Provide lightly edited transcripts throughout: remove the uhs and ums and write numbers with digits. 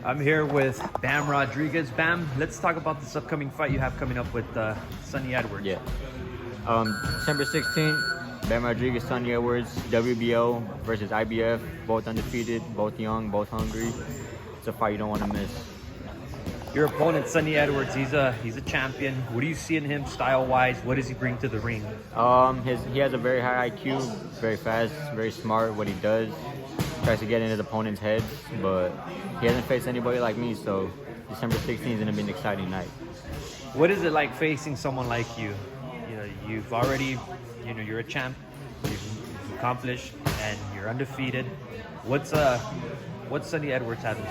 I'm here with Bam Rodriguez. Bam, let's talk about this upcoming fight you have coming up with Sonny Edwards. Yeah. December 16th, Bam Rodriguez, Sonny Edwards, WBO versus IBF. Both undefeated, both young, both hungry. It's a fight you don't want to miss. Your opponent, Sonny Edwards, he's a champion. What do you see in him style-wise? What does he bring to the ring? He has a very high IQ, very fast, very smart. What he does, tries to get in his opponent's heads, but he hasn't faced anybody like me. So December 16th is gonna be an exciting night. What is it like facing someone like you? You know, you've already, you're a champ. You've accomplished, and you're undefeated. What's Sonny Edwards have in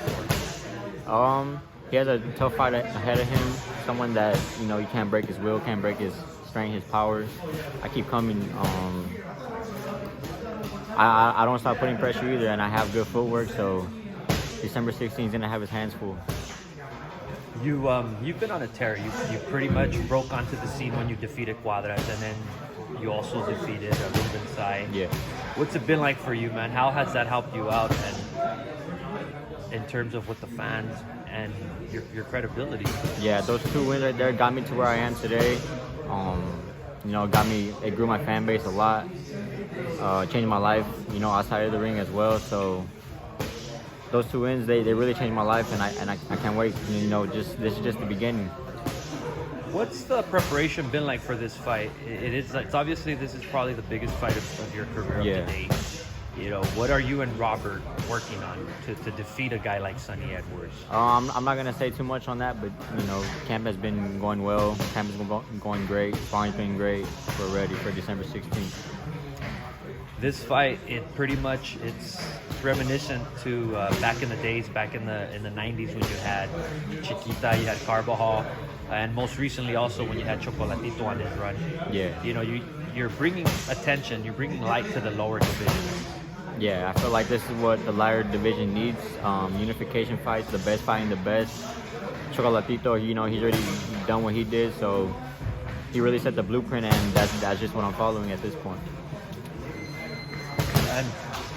store? He has a tough fight ahead of him. Someone that you can't break his will, can't break his strength, his powers. I keep coming. I don't stop putting pressure either, and I have good footwork. So December 16th is gonna have his hands full. You've been on a tear. You pretty much broke onto the scene when you defeated Cuadras, and then you also defeated Ruben Sai. Yeah. What's it been like for you, man? How has that helped you out, and in terms of with the fans and your credibility? Yeah, those two wins right there got me to where I am today. It grew my fan base a lot. Changed my life, outside of the ring as well. So those two wins, they really changed my life, and I can't wait. This is just the beginning. What's the preparation been like for this fight? It's obviously this is probably the biggest fight of your career Yeah. to date. What are you and Robert working on to defeat a guy like Sonny Edwards? I'm not gonna say too much on that, but camp has been going well. Camp is going great. Sparring's been great. We're ready for December 16th. This fight, it's reminiscent to back in the days, back in the 90s when you had Chiquita, you had Carbajal, and most recently also when you had Chocolatito on his run. Yeah. You're bringing attention, you're bringing light to the lower divisions. Yeah, I feel like this is what the lighter division needs. Unification fights, the best fighting the best. Chocolatito, he's already done what he did, so he really set the blueprint, and that's just what I'm following at this point. And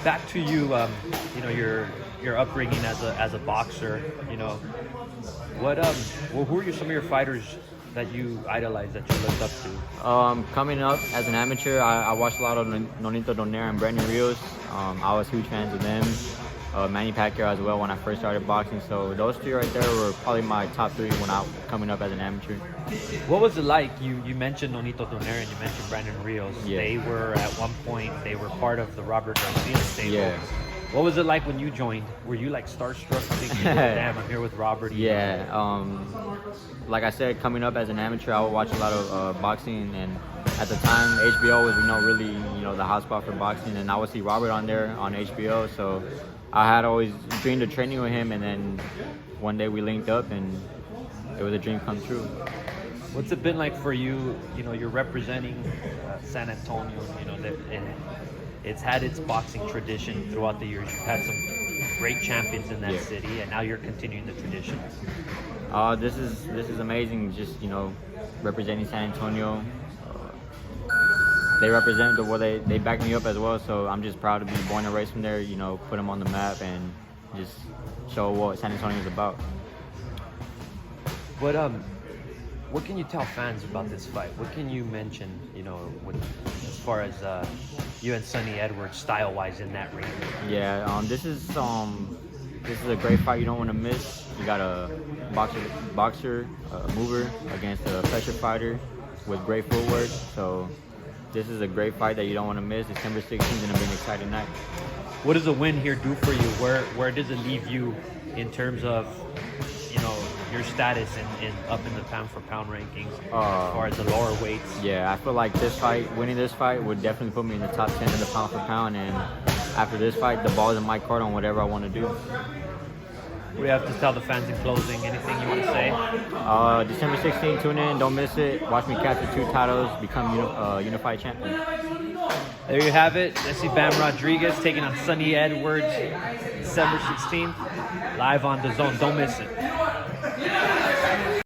back to you, your upbringing as a boxer. Who are some of your fighters that you idolize, that you looked up to? Coming up as an amateur, I watched a lot of Nonito Donaire and Brandon Rios. I was huge fans of them. Manny Pacquiao as well when I first started boxing. So those three right there were probably my top three when I was coming up as an amateur. What was it like? You mentioned Nonito Donaire and you mentioned Brandon Rios. Yeah. They were at one point, they were part of the Robert Garcia stable. Yeah. What was it like when you joined? Were you like starstruck thinking, damn, I'm here with Robert? Yeah. Like I said, coming up as an amateur, I would watch a lot of boxing, and at the time, HBO was really the hot spot for boxing, and I would see Robert on there on HBO. So I had always dreamed of training with him, and then one day we linked up, and it was a dream come true. What's it been like for you? You're representing San Antonio. And it's had its boxing tradition throughout the years. You've had some great champions in that city, and now you're continuing the tradition. This is amazing. Just representing San Antonio. They represent they back me up as well. So I'm just proud to be born and raised from there. Put them on the map and just show what San Antonio is about. But what can you tell fans about this fight? What can you mention? As far as you and Sonny Edwards style-wise in that ring. Yeah. This is a great fight you don't want to miss. You got a boxer, a mover against a pressure fighter with great footwork. So this is a great fight that you don't want to miss. December 16th is going to be an exciting night. What does a win here do for you? Where does it leave you in terms of your status in up in the pound for pound rankings as far as the lower weights? Yeah, I feel like winning this fight would definitely put me in the top 10 in the pound for pound, and after this fight, the ball is in my court on whatever I want to do. We have to tell the fans in closing. Anything you want to say? December 16th, tune in, don't miss it. Watch me capture 2 titles, become unified champion. There you have it. Let's see Bam Rodriguez taking on Sonny Edwards December 16th, live on DAZN. Don't miss it.